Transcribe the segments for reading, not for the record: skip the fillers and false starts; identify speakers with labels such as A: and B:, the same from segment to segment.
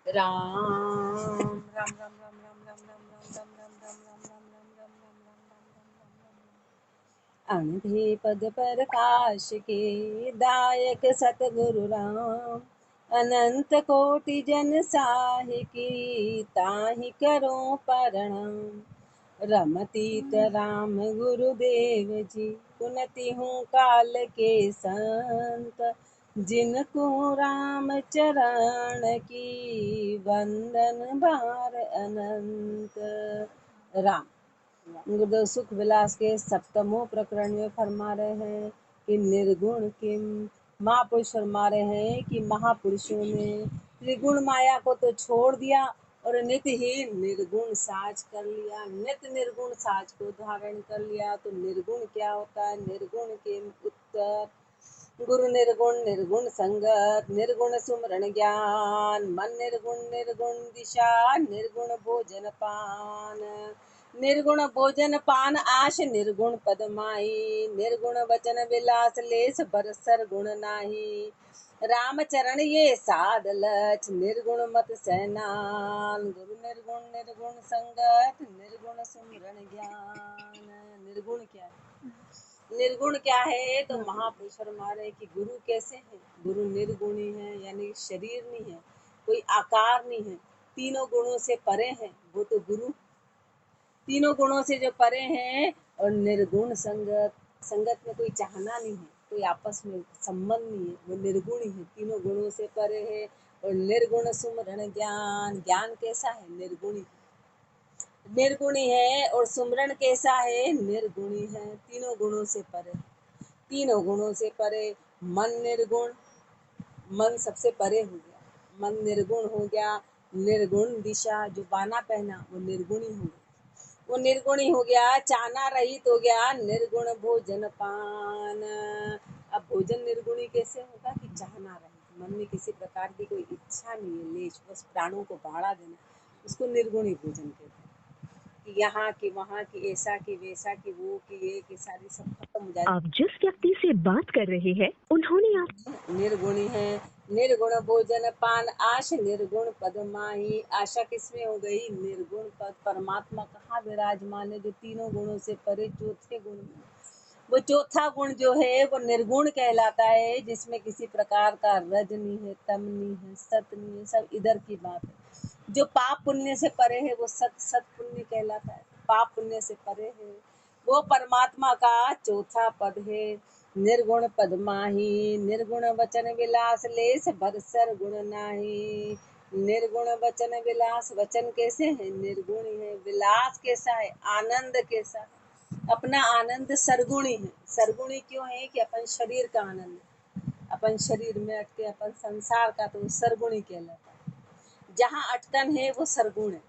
A: राम राम राम राम राम राम राम राम राम राम राम राम राम राम राम अंधे पद प्रकाश के दायक सतगुरु राम अनंत कोटि जन साहि की ताहि करो प्रणाम रमतीत राम गुरुदेव जी पुनति हूँ काल के संत जिनको राम चरण की वंदन भार अनंत। राम गुरुदेव सुख विलास के सप्तमों प्रकरण में फरमा रहे हैं कि निर्गुण किम। महापुरुष फरमा रहे हैं कि महापुरुषों ने त्रिगुण माया को तो छोड़ दिया और नित्य ही निर्गुण साज कर लिया, नित्य निर्गुण साज को धारण कर लिया। तो निर्गुण क्या होता है? निर्गुण के उत्तर गुरु निर्गुण निर्गुण संगत निर्गुण सुमरण ज्ञान मन निर्गुण निर्गुण दिशा निर्गुण भोजन पान निर्गुण भोजन पान आश निर्गुण पदमाई निर्गुण वचन विलास लेस बरसर गुण नाही राम चरण ये साध लक्ष निर्गुण मत सहनान गुरु निर्गुण निर्गुण संगत निर्गुण सुमरण ज्ञान। निर्गुण क्या है? निर्गुण क्या है? तो महापुरुष फरमा रहे कि गुरु कैसे है? गुरु निर्गुणी है, यानी शरीर नहीं है, कोई आकार नहीं है, तीनों गुणों से परे है, वो तो गुरु तीनों गुणों से जो परे हैं। और निर्गुण संगत, संगत में कोई चाहना नहीं है, कोई आपस में संबंध नहीं है, वो निर्गुण ही है, तीनों गुणों से परे है। और निर्गुण सुमरण ज्ञान, ज्ञान कैसा है? निर्गुणी निर्गुणी है। और सुमरण कैसा है? निर्गुणी है, तीनों गुणों से परे, तीनों गुणों से परे। मन निर्गुण, मन सबसे परे हो गया, मन निर्गुण हो गया। निर्गुण दिशा, जो बाना पहना वो निर्गुणी हो गया, वो निर्गुणी हो गया। चाहना रहित हो गया, निर्गुण भोजन पान। अब भोजन निर्गुणी कैसे होगा? कि चाहना रहित, मन में किसी प्रकार की कोई इच्छा नहीं है, लेश, बस प्राणों को बढ़ा देना, उसको निर्गुणी भोजन कहते हैं। कि यहाँ की वहाँ की, ऐसा की वैसा की, वो की ये की, सारी सब खत्म हो जाए।
B: आप जिस व्यक्ति से बात कर रहे हैं उन्होंने आप
A: निर्गुणी है। निर्गुण भोजन पान आश निर्गुण पद माही। आशा किसमें हो गई? निर्गुण पद। परमात्मा कहाँ विराजमान है? जो तीनों गुणों से परे चौथे गुण में। वो चौथा गुण जो है वो निर्गुण कहलाता है, जिसमें किसी प्रकार का रज नहीं है, तम नहीं है, सत नहीं है, सब इधर की बात है। जो पाप पुण्य से परे है वो सत पुण्य कहलाता है, पाप पुण्य से परे है, वो परमात्मा का चौथा पद है। निर्गुण पद माही निर्गुण वचन विलास लेस भरसर गुण नाही। निर्गुण वचन विलास, वचन कैसे है? निर्गुण है। विलास कैसा है? आनंद कैसा है? अपना आनंद सरगुणी है। सरगुणी क्यों है? कि अपन शरीर का आनंद, अपन शरीर में अटके, अपन संसार का, तो सरगुणी कहलाता है। जहाँ अटकन है वो सरगुण है,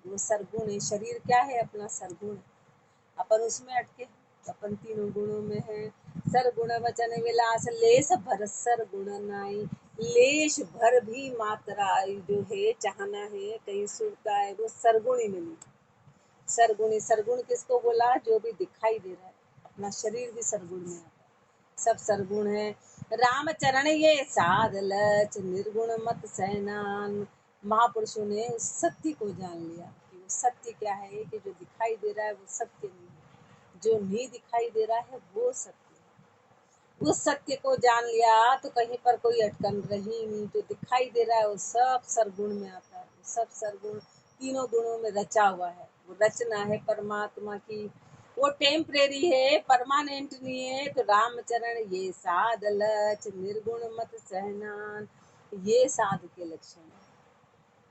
A: वो सरगुण है। शरीर क्या है? अपना सरगुण है, अपन उसमें अटके, अपन तीनों गुणों में है। सरगुण वचन विलास लेस भर सर गुण नाई। लेश भर भी मात्रा जो है चाहना है, कहीं सुनता है, वो सरगुणी में नहीं। सरगुणी, सरगुण किसको बोला? जो भी दिखाई दे रहा है, अपना शरीर भी सरगुण में आता है, सब सरगुण है। राम चरण ये साध लच निर्गुण मत सहनान। महापुरुषों ने उस सत्य को जान लिया कि वो सत्य क्या है, कि जो दिखाई दे रहा है वो सत्य नहीं है, जो नहीं दिखाई दे रहा है वो सत्य है। उस सत्य को जान लिया तो कहीं पर कोई अटकन रही नहीं। जो दिखाई दे रहा है वो सब सरगुण में आता है, सब सरगुण तीनों गुणों में रचा हुआ है। वो रचना है परमात्मा की, वो टेम्परेरी है, परमानेंट नहीं है। तो रामचरण ये साध लच निर्गुण मत सहनान, ये साध के लक्षण है,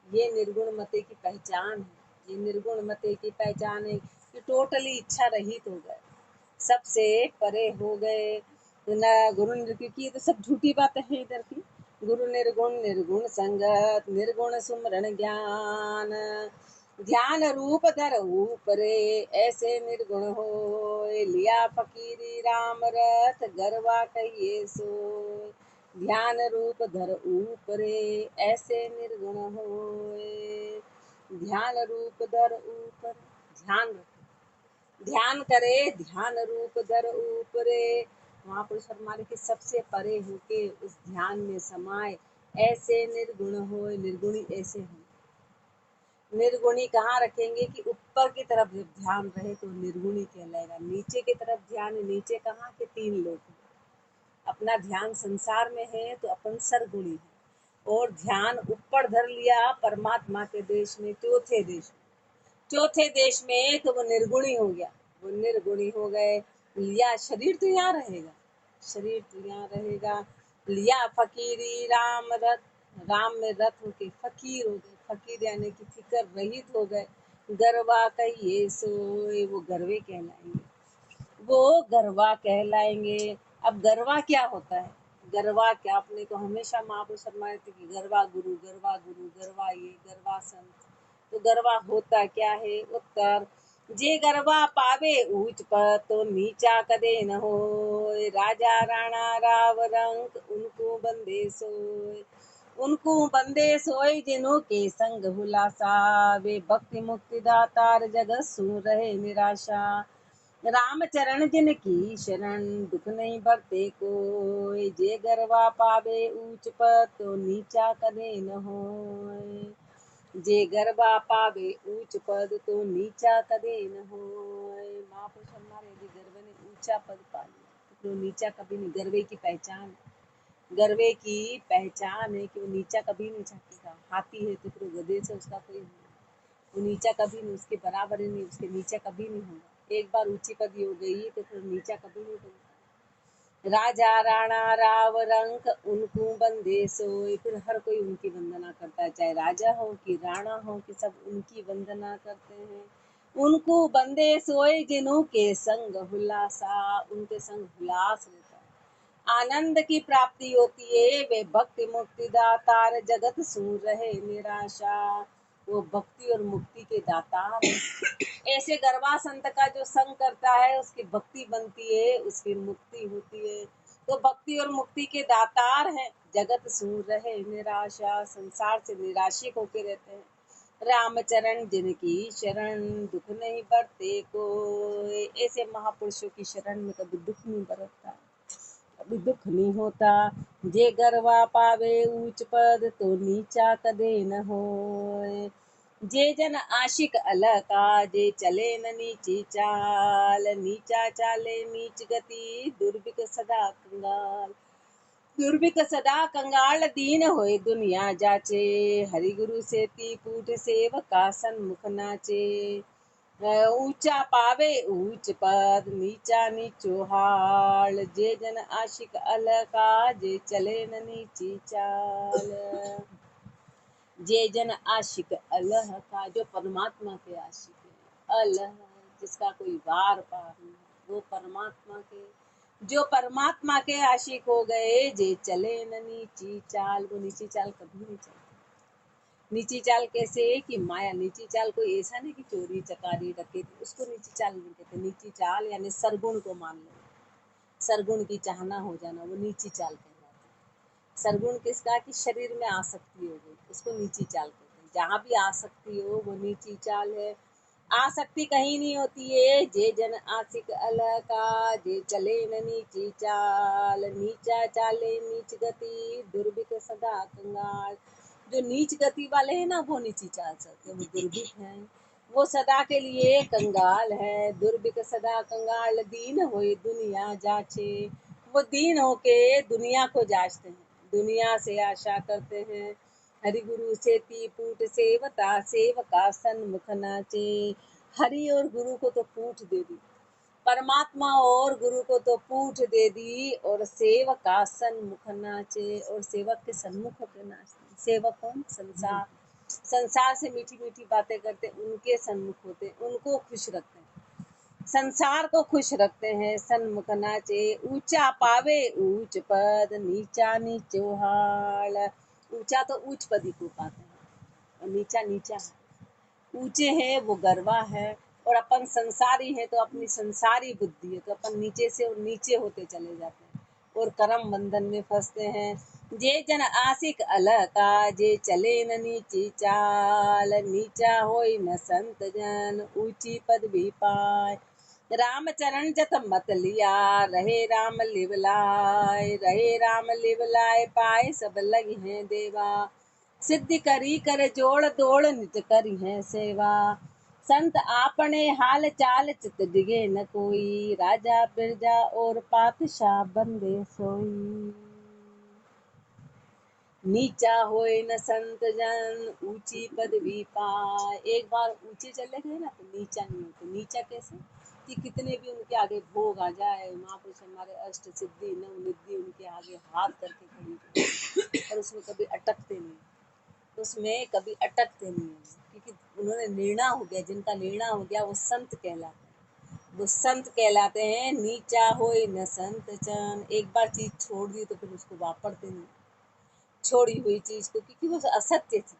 A: ये निर्गुण मते की पहचान है। ये निर्गुण मते की पहचान है कि टोटली इच्छा रहित हो गए, सबसे परे हो गए। न गुरु क्योंकि ये तो सब झूठी बातें हैं इधर की। गुरु निर्गुण निर्गुण संगत निर्गुण सुमरण ज्ञान। ध्यान रूप धर ऊपरे ऐसे निर्गुण हो। लिया फकीरी राम रथ गरवा कहिए सो। ध्यान रूप धर ऊपरे ऐसे निर्गुण होए। ध्यान रूप धर ऊपर, ध्यान रखे, ध्यान करे, ध्यान रूप धर ऊपरे। महापुरुष फरमाने के सबसे परे होके उस ध्यान में समाये ऐसे निर्गुण होय, निर्गुणी ऐसे हो। निर्गुणी कहाँ रखेंगे कि ऊपर की तरफ जब ध्यान रहे तो निर्गुणी कहलाएगा। नीचे की तरफ ध्यान, नीचे कहाँ के 3 लोग हैं। अपना ध्यान संसार में है तो अपन सरगुणी है, और ध्यान ऊपर धर लिया परमात्मा के देश में, चौथे देश में तो वो निर्गुणी हो गया। वो निर्गुणी हो गए, लिया शरीर तो यहाँ रहेगा, शरीर तो यहाँ रहेगा। लिया फकीरी राम रथ, राम में रथ होके फकीर हो गए। फकीर यानी कि फिकर रहित हो गए। गरवा कहिए सोए, वो गरवे कहलाएंगे, वो गरवा कहलाएंगे। अब गरवा क्या होता है? गरवा क्या, अपने को हमेशा महापुरुष फरमाए थे कि गरवा गुरु, गरवा गुरु, गरवा ये, गरवा संत। तो गरवा होता क्या है? उत्तर, जे गरवा पावे ऊंच पर तो नीचा कदे न हो। राजा राणा राव रंक उनको बंदे सोए, उनको बंदे सोए जिन्हों के संग हुलासा। वे भक्ति मुक्ति दातार जगत सू रहे निराशा। राम चरण जिनकी शरण दुख नहीं भरते कोई। जे गरवा पावे ऊंच पद तो नीचा कदे न होय। जे गरबा पावे ऊंच पद तो नीचा कदे न होय। महापुरुष हमारे यदि गर्व ने ऊंचा पद पा लिया तो नीचा कभी नहीं। गर्वे की पहचान है, गर्वे की पहचान है कि वो नीचा कभी नहीं झाकेगा। हाथी है तो फिर गधे से उसका कोई वो नीचा कभी नहीं, उसके बराबर ही नहीं, उसके नीचा कभी नहीं होगा। एक बार ऊंची पदी हो गई तो फिर नीचा कभी नहीं होगा। राजा राणा राव रंक उनको बंदे सोए, फिर हर कोई उनकी वंदना करता है, चाहे राजा हो कि राणा हो कि सब उनकी वंदना करते हैं। उनको बंदे सोए जिन्हों के संग हुलासा, उनके संग हुलास रहता है, आनंद की प्राप्ति होती है। वे भक्ति मुक्ति दातार जगत सूर रहे निराशा, वो भक्ति और मुक्ति के दातार हैं। ऐसे गरबा संत का जो संग करता है उसकी भक्ति बनती है, उसकी मुक्ति होती है। तो भक्ति और मुक्ति के दातार हैं, जगत सूर रहे निराशा, संसार से निराशित होके रहते हैं। रामचरण जिनकी शरण दुख नहीं बरते कोई। ऐसे महापुरुषों की शरण में कभी दुख नहीं बरतता, कभी दुख नहीं होता। जे गरवा पावे ऊंच पद तो नीचा कदे न होय। जे जन आशिक अलका, जे चले न नीची चाल। नीचा चाले नीच गति, दुर्भिक सदा कंगाल। दुर्भिक सदा कंगाल, दीन होए दुनिया जाचे। हरि गुरु से ती पूठ सेवका सन्मुख नाचे। ऊंचा पावे ऊंच पद, नीचा नीचो हाल। जे जन आशिक अलका, जे चले न नीची चाल। जे जन आशिक अल्लाह का, जो परमात्मा के आशिक है, अल्लाह जिसका कोई वार पार नहीं, वो परमात्मा के, जो परमात्मा के आशिक हो गए। जे चले न नीची चाल, वो नीची चाल कभी नहीं चलते। नीची चाल कैसे? कि माया, नीची चाल कोई ऐसा नहीं कि चोरी चकारी डकैती, उसको नीची चाल नहीं कहते। नीची चाल यानी सरगुण को मान लो, सरगुण की चाहना हो जाना, वो नीची चाल कहलाती है। सरगुण किसका? कि शरीर में आसक्ति हो गई, उसको नीची चाल कहते हैं। जहाँ भी आसक्ति हो वो नीची चाल है। आसक्ति कहीं नहीं होती है। जे जन आशिक अल्लाह का, जे चले न नीची चाल। नीचा चाले नीच गति, दुर्भिक सदा कंगाल। जो नीच गति वाले हैं ना, वो नीची चाल चलते हैं, वो दुर्भिक हैं, वो सदा के लिए कंगाल है। दुर्भिक सदा कंगाल, दीन होए दुनिया जाचे। वो दीन होके दुनिया को जांचते हैं, दुनिया से आशा करते हैं। हरि गुरु से ती पूट सेवता, सेवका सन्मुख नाचे। हरि और गुरु को तो पूठ दे दी, परमात्मा और गुरु को तो पूठ दे दी, और सेवक का सन्मुख नाचे, और सेवक के सन्मुख होकर नाचते। सेवक कौन? संसार, संसार से मीठी मीठी बातें करते, उनके सन्मुख होते, उनको खुश रखते हैं, संसार को खुश रखते हैं। सन्मुख नाचे, ऊंचा पावे ऊंच पद, नीचा नीचो हाल। ऊंचा तो उच्च पद को पाते हैं, और नीचा नीचा है। ऊंचे हैं वो गरवा है, और अपन संसारी है तो अपनी संसारी बुद्धि है, तो अपन नीचे से और नीचे होते चले जाते हैं और कर्म बंधन में फंसते हैं। जे जन आशिक अलह का, जे चले न नीची चाल। नीचा होई न संत जन, ऊंची पद भी पाए। राम चरण जत मत लिया, रहे राम लिवलाय, रहे राम लिवलाय, पाए सब लगी हैं देवा। सिद्धि करी कर जोड़ दौड़, नित करी है सेवा। संत आपने हाल चाल, चित दिगे न कोई, राजा बिरजा और पातशाह बंदे सोई। नीचा होए न संत जन, ऊंची पदवी पाए। एक बार ऊंचे चले गए ना तो नीचा नहीं होते। नीचा कैसे? कि कितने भी उनके आगे भोग आ जाए, महापुरुष हमारे अष्ट सिद्धि नवनिधि उनके आगे हाथ करके खड़ी रहे, और उसमें कभी अटकते नहीं, उसमें कभी अटकते नहीं है, क्योंकि उन्होंने निर्णय हो गया। जिनका निर्णय हो गया वो संत कहलाते हैं, वो संत कहलाते हैं। नीचा होए न संत जन, एक बार चीज छोड़ दी तो फिर उसको वापरते नहीं, छोड़ी हुई चीज को, क्योंकि वो असत्य थी,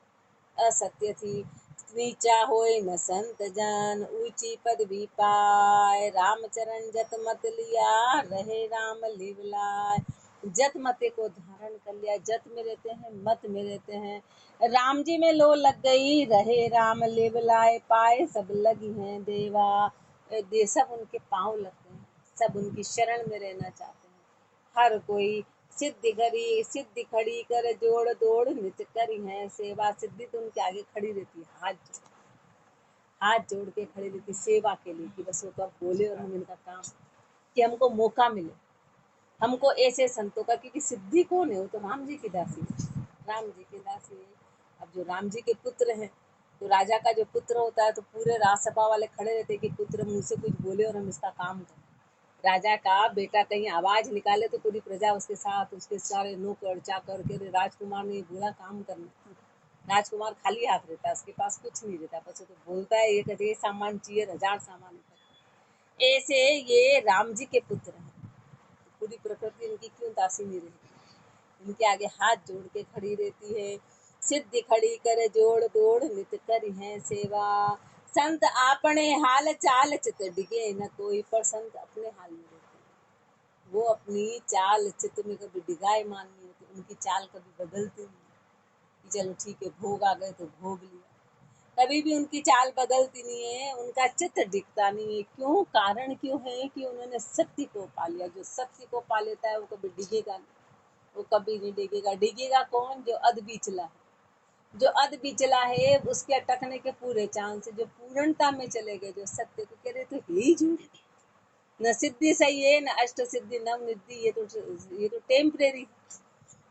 A: असत्य थी। नीचा होए न संत जन, ऊंची पदवी पाए, रामचरण जत मत लिया, रहे राम लिवलाय। जत मते को धारण कर लिया, जत में रहते हैं, मत में रहते हैं। राम जी में लो लग गई, रहे राम लिवलाय, पाए सब लगी हैं देवा। दे सब उनके पांव लगते हैं, सब उनकी शरण में रहना चाहते हैं। हर कोई सिद्धि करी, सिद्धि खड़ी कर जोड़ दौड़, नित करी है सेवा। सिद्धि तो उनके आगे खड़ी रहती है, हाथ जोड़ के खड़ी रहती सेवा के लिए, कि बस वो तो अब बोले और हम इनका काम, कि हमको मौका मिले, हमको ऐसे संतों का। क्योंकि सिद्धि कौन है? वो तो राम जी की दासी है, राम जी की दासी है। अब जो राम जी के पुत्र हैं, तो राजा का जो पुत्र होता है तो पूरे राजसभा वाले खड़े रहते हैं कि पुत्र मुझसे कुछ बोले और हम इसका काम करें। राजा का बेटा कहीं आवाज निकाले तो पूरी प्रजा उसके साथ, उसके सारे नौकर चाकर के, राजकुमार ने बोला काम करना। राजकुमार खाली हाथ रहता है, उसके पास कुछ नहीं रहता, बस वो तो बोलता है ये कहते सामान चाहिए, 1000 सामान होता है। ऐसे ये राम जी के पुत्र हैं, तो पूरी प्रकृति इनकी क्यों दासी नहीं रहती, इनके आगे हाथ जोड़ के खड़ी रहती है। सिद्धि खड़ी कर जोड़ दौड़, नित करी है सेवा। संत आपने हाल चाल, चित डिगे न कोई, पर संत अपने हाल में रहते हैं। वो अपनी चाल चित में कभी डिगाए मान नहीं होती, उनकी चाल कभी बदलती नहीं, कि चलो ठीक है भोग आ गए तो भोग लिया, कभी भी उनकी चाल बदलती नहीं है, उनका चित्त दिखता नहीं है। क्यों? कारण क्यों है? कि उन्होंने सत्य को पा लिया। जो सत्य को पा लेता है वो कभी डिगेगा नहीं, वो कभी नहीं डिगेगा। डिगेगा कौन? जो अधबिचला है, जो अधबिचला है उसके अटकने के पूरे चांस है। जो पूर्णता में चले गए, जो सत्य को कह रहे तो ही झूठ, न सिद्धि सही है, न अष्ट सिद्धि नव निधि, ये तो टेम्परेरी,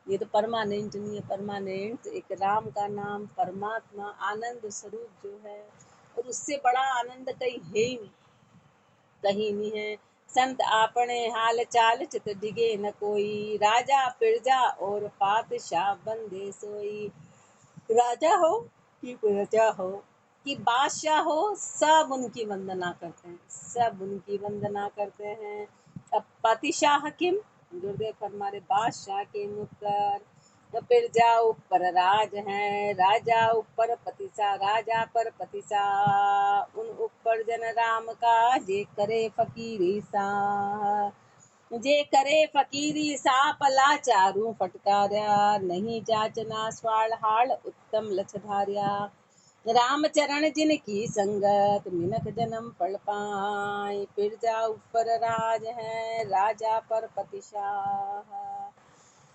A: ये तो परमानेंट नहीं है। परमानेंट एक राम का नाम, परमात्मा आनंद स्वरूप जो है, और उससे बड़ा आनंद कहीं है ही नहीं, कहीं नहीं है। संत आपने हाल चाल, चित डिगे न कोई, राजा प्रजा और पातशाह बंदे सोई। राजा हो कि प्रजा हो कि बादशाह हो, सब उनकी वंदना करते हैं, सब उनकी वंदना करते हैं। अब पातिशाह किम, गुरुदेव हमारे बादशाह के मुकर, तो प्रजा ऊपर राज है, राजा ऊपर पतिसा, राजा पर पतिसा, उन ऊपर जन राम का, जे करे फकीरी सा, जे करे फकीरी सा, पला चारू फटकार्या, नहीं जाचना स्वाल हाल, उत्तम लछधार्या। राम चरण जिनकी संगत, मिनक जन्म फल पाए, प्रजा ऊपर राज है, राजा पर पतिशाह।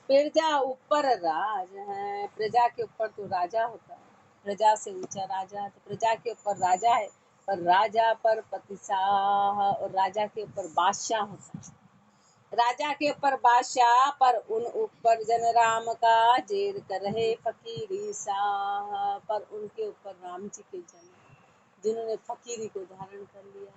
A: प्रजा ऊपर राज है, प्रजा के ऊपर तो राजा होता है, प्रजा से ऊंचा राजा, तो प्रजा के ऊपर राजा है, पर राजा पर पतिशाह, और राजा के ऊपर बादशाह होता है। राजा के ऊपर बादशाह, पर उन ऊपर जन राम का, जेर कर रहे फकीरी साह, पर उनके ऊपर राम जी के जन, जिन्होंने फकीरी को धारण कर लिया,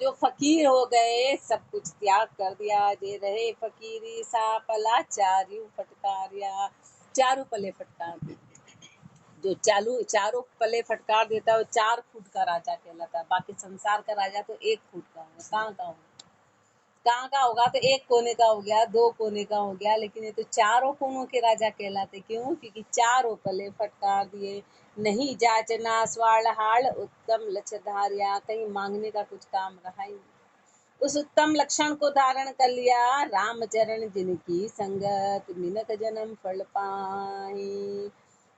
A: जो फकीर हो गए, सब कुछ त्याग कर दिया। जे रहे फकीरी सा, पला चारू फटकारिया, चारू पले फटकार देते, जो चालू चारों पले फटकार देता है वो 4 फुट का राजा कहलाता है। बाकी संसार का राजा तो 1 फुट का होगा, कहाँ का होगा, कहाँ का होगा, तो 1 कोने का हो गया, 2 कोने का हो गया, लेकिन ये तो चारों कोनों के राजा कहलाते। क्यों? क्योंकि चारों पले फटकार दिए। नहीं जाचना स्वाल हाल, उत्तम लक्षधार्या, कहीं मांगने का कुछ काम रहा ही नहीं, उस उत्तम लक्षण को धारण कर लिया। रामचरण जिनकी संगत, मिनक जन्म फल पाई,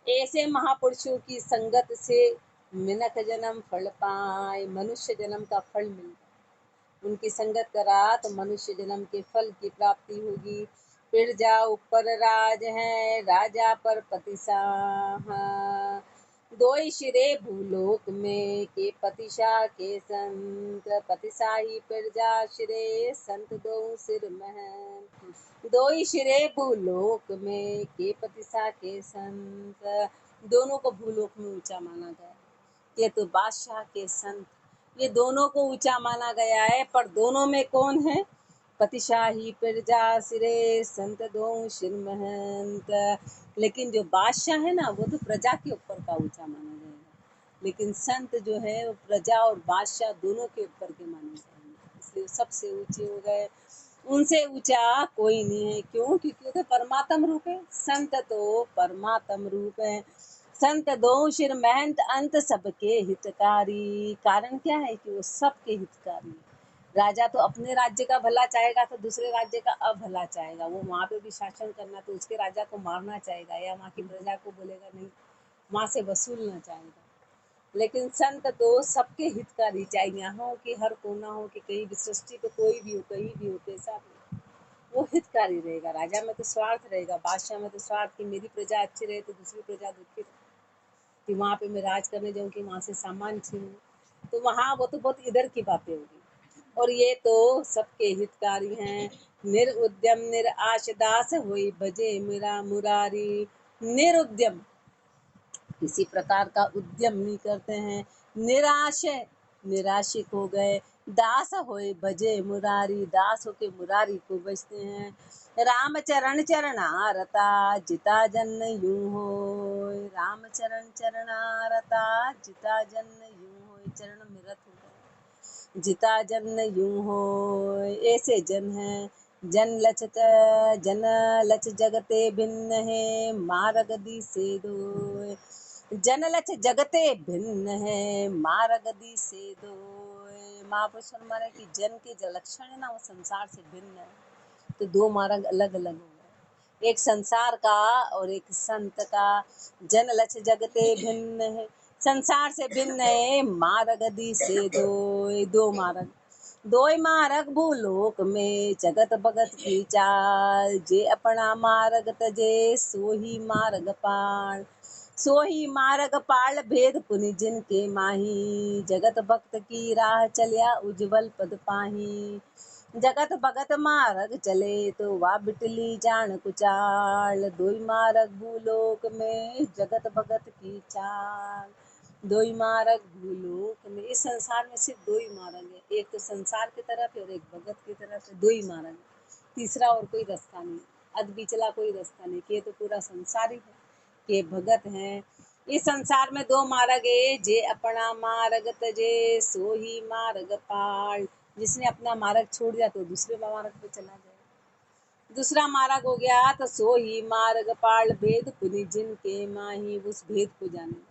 A: ऐसे महापुरुषों की संगत से मिनक जन्म फल पाए, मनुष्य जन्म का फल मिलता, उनकी संगत करा तो मनुष्य जन्म के फल की प्राप्ति होगी। फिर जाओ ऊपर राज है, राजा पर पतिशाह। दोई शिरे भूलोक में के पतिशाह के संत, पतिशाही प्रजा शिरे संत दो सिर महंत। दोई शिरे भूलोक में के पतिशाह के संत, दोनों को भूलोक में ऊंचा माना गया। ये तो बादशाह के संत, ये दोनों को ऊंचा माना गया है, पर दोनों में कौन है? पतिशाही प्रजा सिरे संत दो शिर महंत। लेकिन जो बादशाह है ना, वो तो प्रजा के ऊपर का ऊंचा माना जाएगा, लेकिन संत जो है वो प्रजा और बादशाह दोनों के ऊपर के माने जाएंगे, इसलिए सबसे ऊंचे हो गए। उनसे ऊंचा कोई नहीं है। क्यों? क्योंकि वो तो परमात्म रूप है। संत तो परमात्म रूप है। संत दो शिर महंत, अंत सबके हितकारी। कारण क्या है? कि वो सबके हितकारी है। राजा तो अपने राज्य का भला चाहेगा तो दूसरे राज्य का अभला चाहेगा। वो वहाँ पे भी शासन करना तो उसके राजा को मारना चाहेगा, या वहाँ की प्रजा को बोलेगा नहीं, वहाँ से वसूलना चाहेगा। लेकिन संत तो सबके हितकारी, चाहे यहाँ हो कि हर कोना हो, कि कहीं भी सृष्टि पे कोई भी हो, कहीं भी हो, कैसा भी हो, वो हितकारी रहेगा। राजा में तो स्वार्थ रहेगा, बादशाह में तो स्वार्थ कि मेरी प्रजा अच्छी रहे तो दूसरी प्रजा दुखी रहे, कि वहाँ पे मैं राज करने जाऊँ कि वहाँ से सामान छीनूं, तो वहाँ वो तो बहुत इधर की बातें होगी। और ये तो सबके हितकारी हैं। निरुद्यम निराश दास होई भजे मेरा मुरारी। निरुद्यम, किसी प्रकार का उद्यम नहीं करते हैं। निराश, निराशिक हो गए। दास होए भजे मुरारी, दास होके मुरारी को बजते हैं। राम चरण चरणारता जिता जन यूं हो। राम चरण चरणारता जिता जन यूं हो, चरण में रत हो गए। जिता जन यूं हो, ऐसे जन हैं। जन लच जगते भिन्न है, मार्ग दी से दो। जन लच जगते भिन्न है, मार्ग दी से दो। महापुरुष फरमाने की जन के जो लक्षण है ना, वो संसार से भिन्न है, तो दो मार्ग अलग अलग हो गए, एक संसार का और एक संत का। जन लच जगते भिन्न है, संसार से भिन्न है, मार्ग दी से दो। दो मार्ग, दोय मार्ग भूलोक में जगत भगत की चाल। जे अपना मार्ग तजे सोही मार्ग पाल। सोही मार्ग पाल भेद पुनि जिनके माही। जगत भक्त की राह चलिया उज्जवल पद पाही। जगत भगत मार्ग चले तो वा बिटली जान कुचाल। दोई मार्ग भूलोक में जगत भगत की चाल। दो ही मार्ग भूलोक में, इस संसार में सिर्फ दो ही मार्ग है, एक तो संसार की तरफ है और एक भगत की तरफ है। दो ही मार्ग है, तीसरा और कोई रास्ता नहीं, अध बिचला कोई रास्ता नहीं। कि ये तो पूरा संसार ही है, कि भगत हैं। इस संसार में दो मार्ग है, जे अपना मार्ग तजे सो ही मार्ग पाल। जिसने अपना मार्ग छोड़ दिया तो दूसरे मार्ग पे चला जाए। दूसरा मार्ग हो गया तो सो ही मार्ग पाल। भेद पुनि जिनके माही, उस भेद को जाने।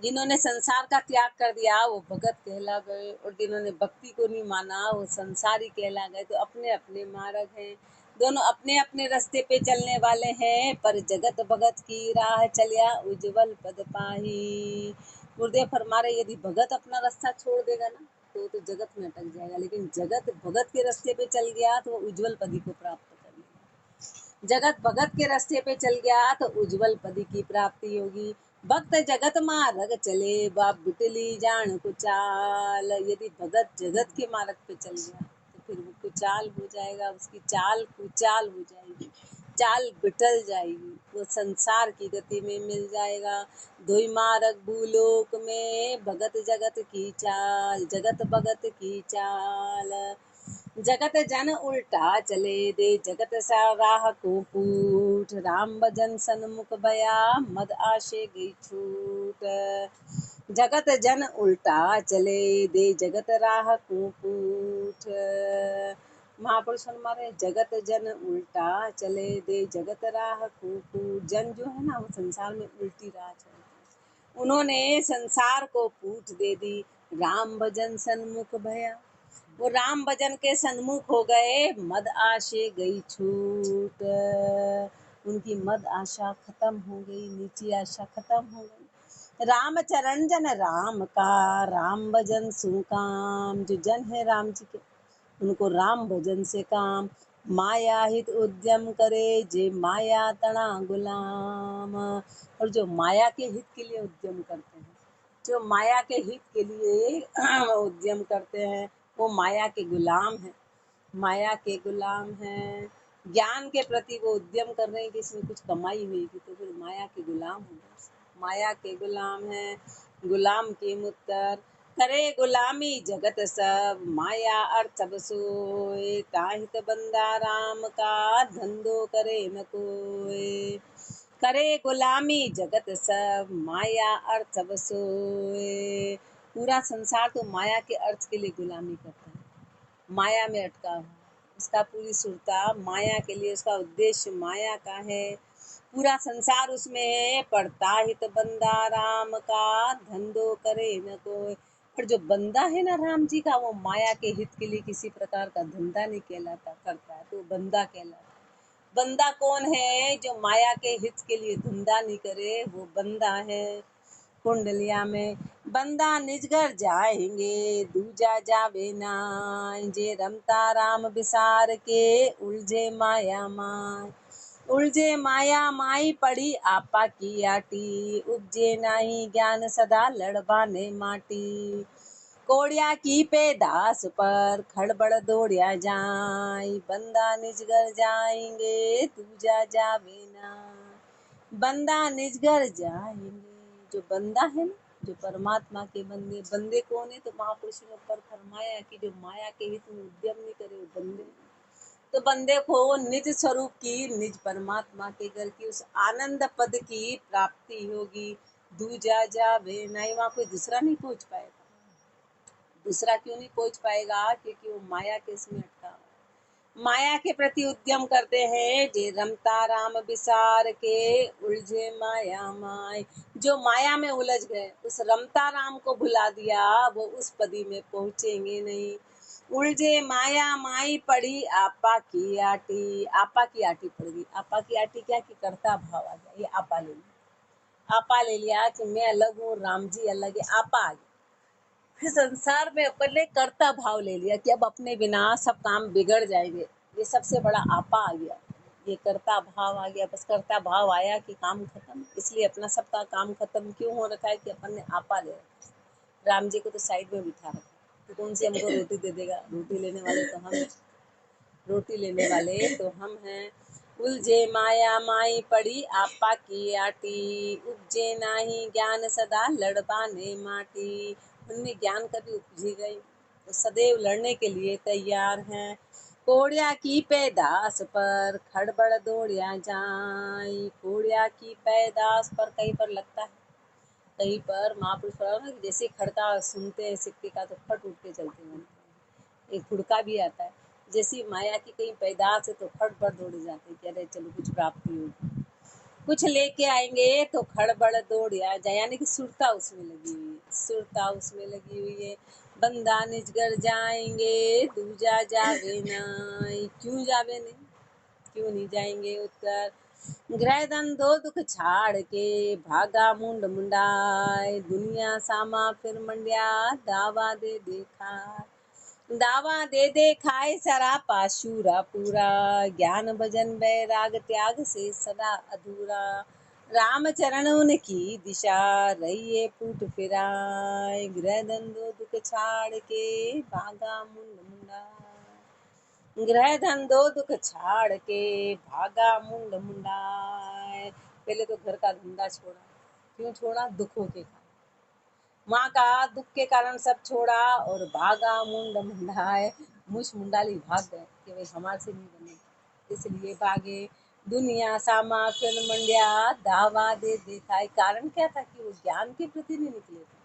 A: जिन्होंने संसार का त्याग कर दिया वो भगत कहला गए, और जिन्होंने भक्ति को नहीं माना वो संसारी कहला गए। तो अपने अपने मार्ग हैं, दोनों अपने अपने रास्ते पे चलने वाले हैं, पर जगत भगत की राह चलिया उज्जवल पद पाही। गुरुदेव फरमा रहे, यदि भगत अपना रास्ता छोड़ देगा ना तो जगत में अटक जाएगा, लेकिन जगत भगत के रास्ते पे चल गया तो वो उज्जवल पदी को प्राप्त कर लेगा। जगत भगत के रास्ते पे चल गया तो उज्जवल पदी की प्राप्ति होगी। भक्त जगत मार्ग चले बाप बिटली जान कुचाल। यदि भगत जगत के मार्ग पे चल गया तो फिर वो कुचाल हो जाएगा, उसकी चाल कुचाल हो जाएगी, चाल बिटल जाएगी, वो संसार की गति में मिल जाएगा। दोई मार्ग भूलोक में भगत जगत की चाल। जगत भगत की चाल, जगत जन उल्टा चले दे जगत सा राह को पूठ। राम भजन सन्मुख भया मद आशे गई छूट। जगत जन उल्टा चले दे जगत राह को पूठ। महापुरुष हमारे जगत जन उल्टा चले दे जगत राह को पूठ। जन जो है ना वो संसार में उल्टी राह चलते, उन्होंने संसार को पूछ दे दी। राम भजन सन्मुख भया, वो राम भजन के सन्मुख हो गए। मद आशे गई छूट, उनकी मद आशा खत्म हो गई, नीची आशा खत्म हो गई। राम चरण जन राम का, राम भजन सुकाम। जो जन है राम जी के, उनको राम भजन से काम। माया हित उद्यम करे, जे माया तना गुलाम। और जो माया के हित के लिए उद्यम करते हैं, जो माया के हित के लिए उद्यम करते हैं, वो माया के गुलाम हैं। माया के गुलाम हैं। ज्ञान के प्रति वो उद्यम कर रहे हैं कि इसमें कुछ कमाई होगी, तो फिर माया के गुलाम हो गए। माया के गुलाम हैं। गुलाम की मुत्तर करे गुलामी जगत सब, माया अर्थ सब सोए। ताहित बंदा राम का, धंधो करे न कोय। करे गुलामी जगत सब, माया अर्थ सब सोए। पूरा संसार तो माया के अर्थ के लिए गुलामी करता है, माया में अटका हुआ है। उसका पूरी सुरता माया के लिए, उसका उद्देश्य माया का है। पूरा संसार उसमें है। पढ़ता हित बंदा राम का, धंधो करे न कोई। पर जो बंदा है ना राम जी का, वो माया के हित के लिए किसी प्रकार का धंधा नहीं कहलाता करता है, तो वो बंदा कहलाता है। बंदा कौन है? जो माया के हित के लिए धंधा नहीं करे, वो बंदा है। कुंडलिया में बंदा निज घर जाएंगे, दूजा जावे नाय। जे रमता राम विसार के, उलझे माया माय। उलझे माया माई पड़ी आपा की आटी, उपजे नाही ज्ञान सदा लड़बाने माटी। कोड़िया की पैदास पर खड़बड़ दौड़िया जाय, बंदा निज घर जाएंगे, दूजा जावे ना। बंदा निज घर जाएंगे। जो बंदा है ना, जो परमात्मा के बंदे, बंदे कौन है? तो महापुरुष ने ऊपर फरमाया कि जो माया के हित में उद्यम नहीं करे, वो बंदे। तो बंदे को निज स्वरूप की, निज परमात्मा के घर की उस आनंद पद की प्राप्ति होगी। दूजा जावे नहीं, वहां कोई दूसरा नहीं पहुंच पाएगा। दूसरा क्यों नहीं पहुंच पाएगा? क्योंकि वो माया के इसमें अटका हुआ है। माया के प्रति उद्यम करते हैं, जे रमता राम विसार के, उलझे माया माय। जो माया में उलझ गए, उस रमता राम को भुला दिया, वो उस पदी में पहुंचेंगे नहीं। उलझे माया माई पड़ी आपा की आटी। आपा की आटी पड़ गई। आपा की आटी क्या? कि कर्ता भाव आ गया। ये आपा ले लिया, आपा ले लिया कि मैं अलग हूँ, राम जी अलग है, आपा आ गया। फिर संसार में अपने कर्ता भाव ले लिया कि अब अपने बिना सब काम बिगड़ जाएंगे। ये सबसे बड़ा आपा आ गया, ये कर्ता भाव आ गया। बस कर्ता भाव आया कि काम खत्म। इसलिए अपना सबका काम खत्म क्यों हो रखा है? कि अपन ने आपा ले रखा है। राम जी को तो साइड में बिठा रखा है, तो कौन सी हमको रोटी दे देगा? रोटी लेने वाले तो हम हैं, रोटी लेने वाले तो हम हैं। उलझे माया माई पड़ी आपा की आटी, उपजे नाही ज्ञान सदा लड़बाने माटी। उनमें ज्ञान कभी उपजी गई, तो सदैव लड़ने के लिए तैयार हैं। कोड़िया की पैदास पर खड़बड़ दौड़िया जाई। कोड़िया की पैदास पर कहीं पर लगता है, कहीं पर महापुरुष जैसे खड़का सुनते हैं सिक्के का, तो फट उठ के चलते हैं। एक फुड़का भी आता है, जैसी माया की कहीं पैदास है तो फट पर दौड़े जाते हैं कि अरे चलो कुछ प्राप्ति होगी, कुछ लेके आएंगे, तो खड़बड़ दौड़ जाए। यानी कि सुरता उसमें लगी हुई है, सुरता उसमें लगी हुई है। बंदा निज घर जाएंगे, दूजा जावे नहीं। क्यों जावे नहीं? क्यों नहीं जाएंगे? उत्तर ग्रह धन दो दुख छाड़ के, भागा मुंड मुंडाए। दुनिया सामा फिर मंडिया, दावा दे देखा। दावा दे दे खाए सरापा शूरा पूरा, ज्ञान भजन बैराग त्याग से सदा अधूरा। राम चरण उनकी दिशा, रहिए फूट फिराए। गृह धंधो दुख छाड़ के, भागा मुंड मुंडा। गृह धंधो दुख छाड़ के, भागा मुंड मुंडाए। पहले तो घर का धंधा छोड़ा। क्यों छोड़ा? दुखों के कारण। माँ का दुख के कारण सब छोड़ा और भागा मुंड मुंडाए। मुछ मुंडाली भाग गए कि भाई हमारे से नहीं बनेगा, इसलिए भागे। दुनिया सामा फिर मंडिया, दावा दे देखाए। कारण क्या था? कि वो ज्ञान के प्रति नहीं निकले थे,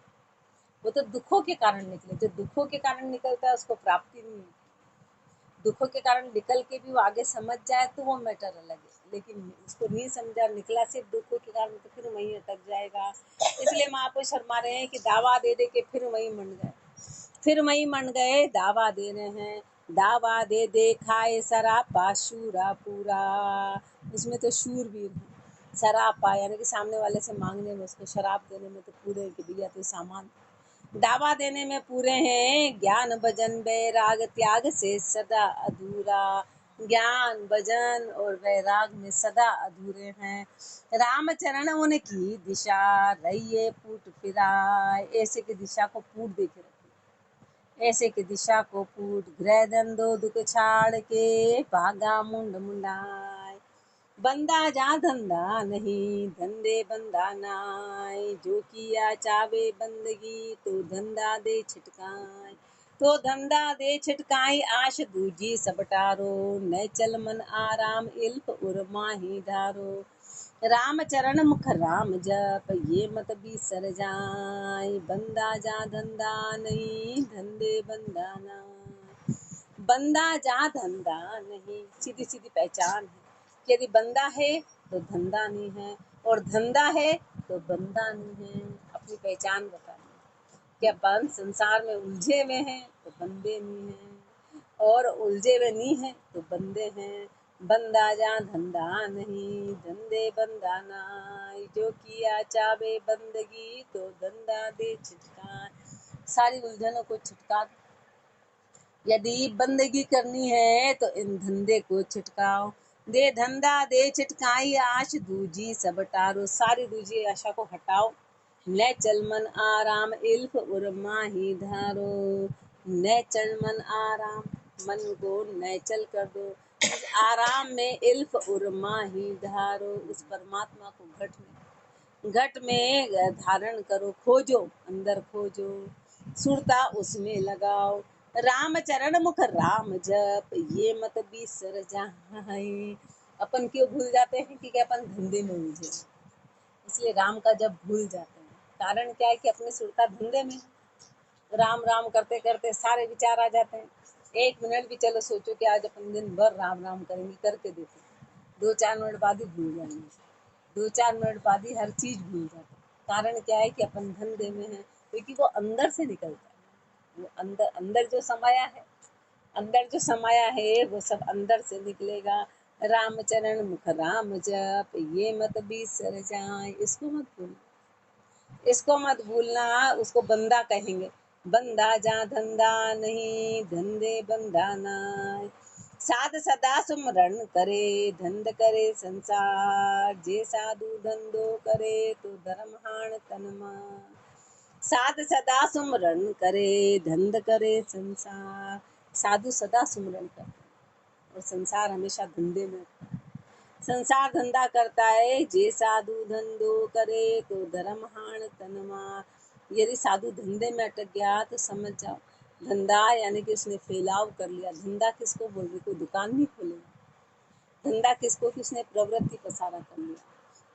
A: वो तो दुखों के कारण निकले। जो दुखों के कारण निकलता है उसको प्राप्ति नहीं होती। दुखों के कारण निकल के भी वो आगे समझ जाए तो वो मैटर अलग है, लेकिन उसको नहीं समझा, निकला सिर्फ दुखों के कारण, तो फिर वहीं अटक जाएगा। इसलिए महापुरुष फरमा रहे हैं कि दावा दे दे के फिर वहीं मन गए, फिर वहीं मन गए। दावा दे रहे हैं, दावा दे दे खाए सरापा शूरा पूरा। उसमें तो शूरवीर हैं, शराब पाए, यानी कि सामने वाले से मांगने में, उसको शराब देने में तो पूरे हैं कि भैया तो सामान। दावा देने में पूरे हैं, ज्ञान भजन वैराग त्याग से सदा अधूरा। ज्ञान भजन और वैराग में सदा अधूरे हैं। रामचरण उनकी दिशा रहिए पूट फिराए, ऐसे की दिशा को पूट देखे रखिए, ऐसे की दिशा को पूट। ग्रह दंदो दुख छाड़ के भागा मुंड मुंडाए। बंदा जा धंधा नहीं, धंधे बंदा नाय। जो किया चावे बंदगी, तो धंधा दे छिटकाए। तो धंधा दे छिटकाई, आश दूजी सब टारो। न चल मन आराम, इल्फ उर माही ढारो। राम चरण मुख राम जप, ये मत बिसर जाए। बंदा जा धंधा नहीं, धंधे बंदा नाय। बंदा जा धंधा नहीं, सीधी सीधी पहचान है कि यदि बंदा है तो धंधा नहीं है, और धंधा है तो बंदा नहीं है। अपनी पहचान बतानी कि अपन संसार में उलझे हुए हैं तो बंदे नहीं हैं, और उलझे हुए नहीं हैं तो बंदे हैं। बंदा जा धंधा नहीं, धंधे बंदा नाय। जो किया चावे बंदगी, तो धंधा दे छिटका। सारी उलझनों को छिटका दो। यदि बंदगी करनी है तो इन धंधे को छिटकाओ। दे धंधा दे छिटकाई, आश दूजी सब टारो। सारी दूजी आशा को हटाओ। न चल मन आराम, इल्फ उर माही धारो। न चल मन आराम, मन को न चल कर दो। उस आराम में इल्फ उर माही धारो, उस परमात्मा को घट में धारण करो। खोजो, अंदर खोजो, सुरता उसमें लगाओ। राम चरण मुख राम जप, ये मत बिसर जाए। अपन क्यों भूल जाते हैं कि अपन धंधे में उलझे, इसलिए राम का जब भूल जाते हैं। कारण क्या है कि अपनी सुरता धंधे में, राम राम करते करते सारे विचार आ जाते हैं। एक मिनट भी चलो सोचो कि आज अपन दिन भर राम राम करेंगे, करके देखो, 2-4 मिनट बाद ही भूल जाएंगे। 2-4 मिनट बाद ही हर चीज भूल जाते हैं। कारण क्या है कि अपन धंधे में है, क्योंकि वो अंदर से निकलता है। वो अंदर अंदर जो समाया है, अंदर जो समाया है वो सब अंदर से निकलेगा। रामचरण मुख राम जप, ये मत बिसर जाए। इसको मत भूलना, इसको मत भूलना। उसको बंदा कहेंगे। बंदा जा धंधा नहीं, धंधे बंदा नाय। साध सदा सुमरण करे, धंध करे संसार। जे साधु धंधो करे, तो धर्म हाण तनमा। साध सदा सुमरण करे, धंध करे संसार। साधु सदा सुमरण करते हैं और संसार हमेशा धंधे में। संसार धंधा करता है। जे साधु धंधो करे, तो धर्म हाण तनमा। यदि साधु धंधे में अटक गया तो समझ जाओ धंधा यानी कि उसने फैलाव कर लिया। धंधा किसको बोल रही, कोई दुकान नहीं खोलेगा। धंधा किसको, किसने प्रवृत्ति पसारा कर लिया।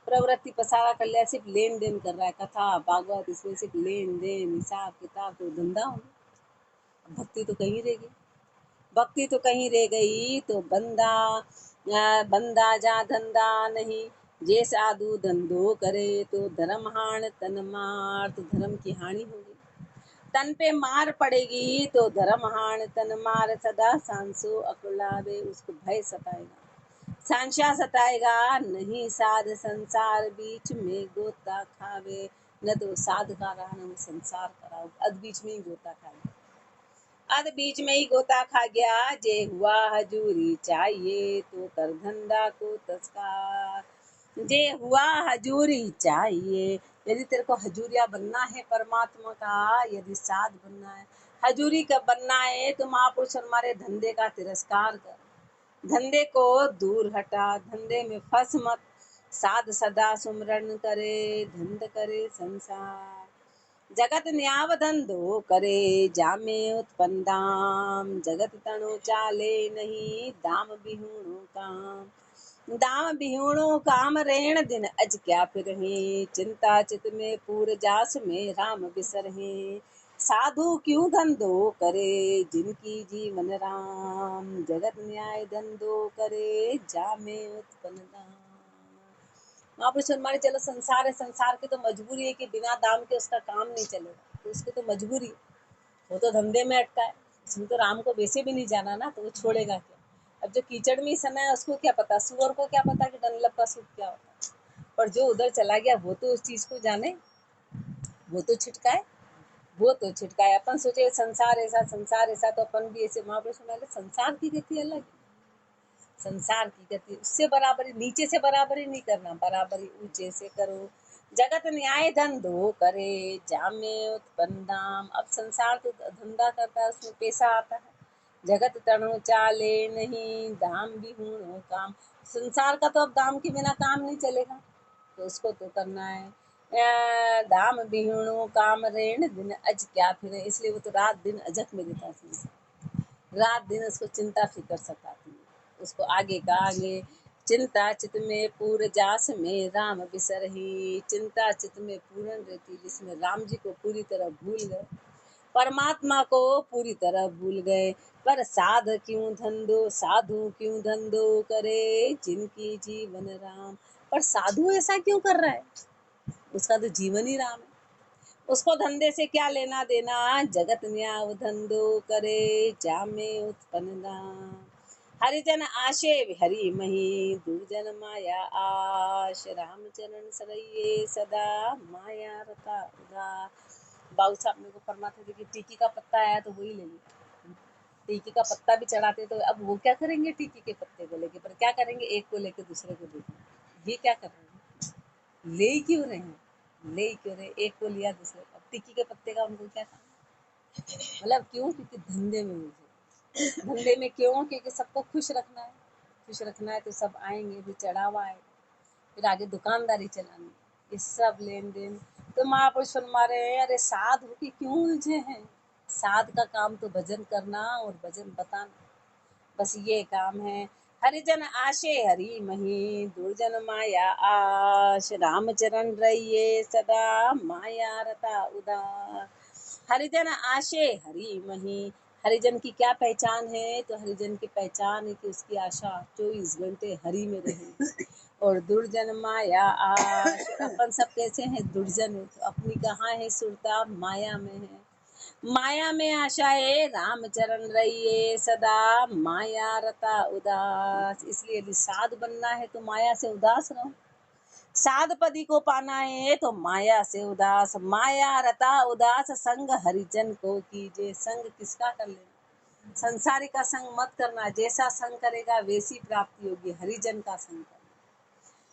A: प्रवृत्ति पसारा कर लिया, सिर्फ लेन देन कर रहा है, कथा भागवत इसमें सिर्फ लेन देन हिसाब किताब, तो धंधा होगा। भक्ति तो कहीं रहेगी, भक्ति तो कहीं रह गई। तो बंदा जा धंधा नहीं, जे साधु धंधो करे, तो धर्म हाण तन मार। तो धर्म की हानि होगी, तन पे मार पड़ेगी। तो धर्म हाण तन मार, सदा सांसो अकुलावे। उसको भय सताएगा, सांशा सताएगा नहीं। साध संसार बीच में गोता खावे। न तो साध का रहा, न संसार कराओ, अध बीच में ही गोता खावे। अध बीच में ही गोता खा गया। जे हुआ हजूरी चाहिए, तो कर धंधा को तस्कार। जे हुआ हजूरी चाहिए, यदि तेरे को हजूरिया बनना है परमात्मा का, यदि साध बनना है, हजूरी का बनना है, तो महापुरुष हमारे धंधे का तिरस्कार कर, धंधे को दूर हटा, धंधे में फंस मत। साध सदा सुमरण करे, धंध करे संसार। जगत न्याव धंधो करे, जामे उत्पन्न दाम। जगत तणो चाले नहीं, दाम बिहूणो काम। दाम बिहूणो काम, रेण दिन अज क्या फिर है। चिंता चित में पूर जास में राम बिसर है। साधु क्यों धंधो करे, जिनकी जीवन राम। जगत न्याय धंधो करे, जामे उत्पन्न दाम। महापुरुष हमारे, चलो संसार है, संसार की तो मजबूरी है कि बिना दाम के उसका काम नहीं चलेगा, तो उसकी तो मजबूरी है। वो तो धंधे में अटका है, उसने तो राम को वैसे भी नहीं जाना ना, तो वो छोड़ेगा क्या। अब जो कीचड़ में समय है, उसको क्या पता, सुअर को क्या पता कि डनलप का सूप क्या होता है। पर जो उधर चला गया वो तो उस चीज को जाने, वो तो छिटकाए, वो तो छिटकाए। अपन सोचे संसार ऐसा तो अपन भी ऐसे। महापुरुष में संसार की गति अलग है, संसार की गति उससे बराबरी, नीचे से बराबरी नहीं करना, बराबरी ऊंचे से करो। जगत न्याय धंधो करे, जामे उत्पन्न दाम। अब संसार तो धंधा करता है, उसमें पैसा आता है। जगत तणु चाले नहीं, दाम भी हूँ काम। संसार का तो अब दाम के बिना काम नहीं चलेगा, तो उसको तो करना है। दाम बिहुणु काम रेण दिन अज क्या फिर, इसलिए वो तो रात दिन अजक में रहता है संसार। रात दिन उसको चिंता फिकर सताती है, उसको आगे का आगे। चिंता चित में पूर जास में राम बिसरही। चिंता चित में पूर्ण रहती, जिसमें राम जी को पूरी तरह भूल गए, परमात्मा को पूरी तरह भूल गए। पर साधु क्यों धंधो करे, जिनकी जीवन राम। पर साधु ऐसा क्यों कर रहा है, उसका तो जीवन ही राम है, उसको धंधे से क्या लेना देना। जगत न्याव धंधो करे, जामे उत्पन्न दाम। हरिजन आशे हरि मही, दुर्जन माया आश। रामचरण सरइये सदा, माया रता उदार। बाबू साहब मेरे को फरमाते थे कि टीकी का पत्ता आया तो वही ले लिया, टीकी का पत्ता भी चढ़ाते। तो अब वो क्या करेंगे टीकी के पत्ते को लेके, पर क्या करेंगे, एक को लेके दूसरे को देखेंगे। ये क्या कर रहे हैं, ले ही क्यों रहे हैं, ले ही क्यों रहे, एक को लिया दूसरे को। अब टिक्की के पत्ते का उनको क्या काम, मतलब क्यों, क्योंकि धंधे में मुझे, धंधे में क्यों, क्योंकि सबको खुश रखना है, खुश रखना है तो सब आएंगे, फिर चढ़ावा आएगा, फिर आगे दुकानदारी चलानी, ये सब लेन देन। तो महापुरुष मारे, अरे साध हो के क्यों उलझे हैं, साध का काम तो भजन करना और भजन बताना, बस ये काम है। हरिजन आशे हरि मही, दुर्जन माया आश। रामचरण रहिए सदा, माया रता उदार। हरिजन आशे हरि मही, हरिजन की क्या पहचान है, तो हरिजन की पहचान है कि उसकी आशा 24 घंटे हरि में रहे। और दुर्जन माया आश, अपन सब कैसे हैं, दुर्जन है, तो अपनी कहाँ है सुरता, माया में है। माया में आशाए रामचरण रहिए सदा, माया रता उदास। इसलिए यदि साध बनना है तो माया से उदास रहो, साध पदी को पाना है तो माया से उदास। माया रता उदास, संग हरिजन को कीजिए। संग किसका कर लेना, संसारी का संग मत करना, जैसा संग करेगा वैसी प्राप्ति होगी। हरिजन का संग करना,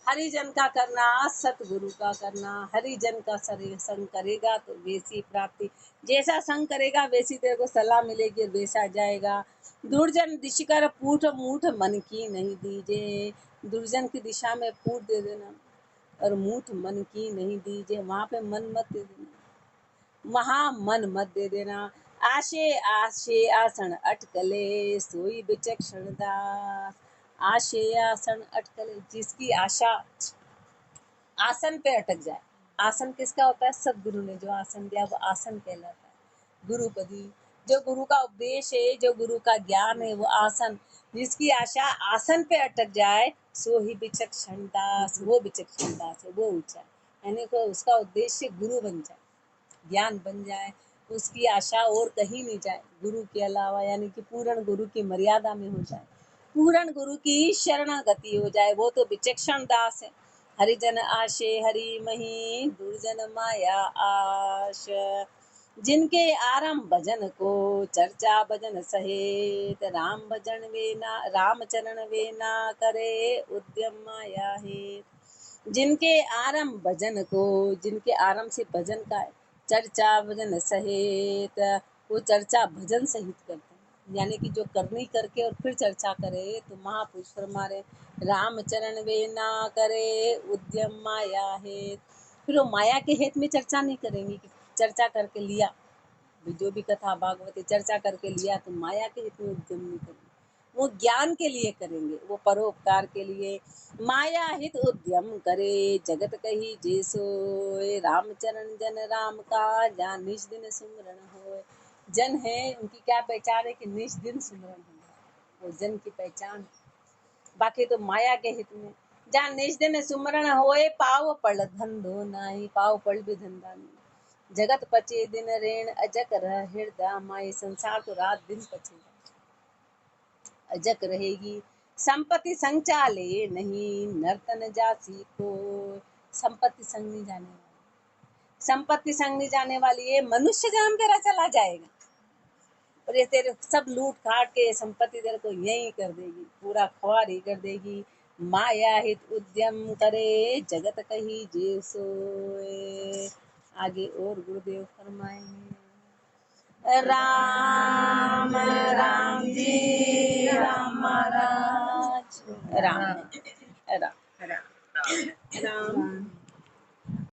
A: हरिजन का करना, सतगुरु का करना। हरिजन का संग करेगा तो वैसी प्राप्ति, जैसा संग करेगा वैसी तेरे को सलाह मिलेगी और वैसा जाएगा। दुर्जन दिशकर पूठ मूठ मन की नहीं दीजे, दुर्जन की दिशा में पूठ दे देना और मूठ मन की नहीं दीजिए, वहां पे मन मत दे देना, वहां मन मत दे देना। आशे आशे आसन अटकले, सोई विचक्षण दास। आशे आसन अटकले, जिसकी आशा आसन पे अटक जाए। आसन किसका होता है, सदगुरु ने जो आसन दिया वो आसन कहलाता है। गुरुपदी, जो गुरु का उपदेश है, जो गुरु का ज्ञान है, वो आसन। जिसकी आशा आसन पे अटक जाए, सो ही विचक्षण दास, वो विचक्षण दास है, वो ऊंचा है। यानी कि उसका उद्देश्य गुरु बन जाए, ज्ञान बन जाए, उसकी आशा और कहीं नहीं जाए गुरु के अलावा, यानी कि पूर्ण गुरु की मर्यादा में हो जाए, पूर्ण गुरु की शरणागति हो जाए, वो तो विचक्षण दास है। हरिजन आशे हरि मही, दुर्जन माया आश। जिनके आरंभ भजन को, चर्चा भजन सहेत। राम भजन वे ना, राम चरण वे ना करे, उद्यम माया है। जिनके आरंभ भजन को, जिनके आरंभ से भजन का है, चर्चा भजन सहित, वो चर्चा भजन सहित करते हैं, यानी कि जो करनी करके और फिर चर्चा करे, तो महापुरुष हमारे रामचरण वे ना करे, उद्यम माया है। फिर वो माया के हेत में चर्चा नहीं करेंगे कि चर्चा करके लिया, जो भी कथा भागवती चर्चा करके लिया, तो माया के हित में उद्यम नहीं करेंगे, वो ज्ञान के लिए करेंगे, वो परोपकार के लिए। माया हित उद्यम करे, जगत कही जैसो। रामचरण जन राम का, जहाँ निज दिन सुमरण हो। जन है उनकी क्या पहचान है कि निज दिन सुमरण हो, वो जन की पहचान। बाकी तो माया के हित में, जहाँ निज दिन सुमरण होए, पाव पड़ धंधो नाही, पाव पड़ भी धंधा नहीं। जगत पचे दिन रेण, अजक रह हृदय माई। संसार तो रात दिन पचेगा, अजक रहेगी। संपत्ति संचाले नहीं, नर्तन जासी को। संपत्ति संग नहीं जाने वाली, संपत्ति संग नहीं जाने वाली। ये मनुष्य जन्म तेरा चला जाएगा और ये तेरे सब लूट काट के संपत्ति तेरे को यही कर देगी, पूरा ख्वार ही कर देगी। माया हित उद्यम करे जगत कही जे सोए। आगे और गुरुदेव फरमाएंगे। राम राम जी राम महाराज राम राम राम।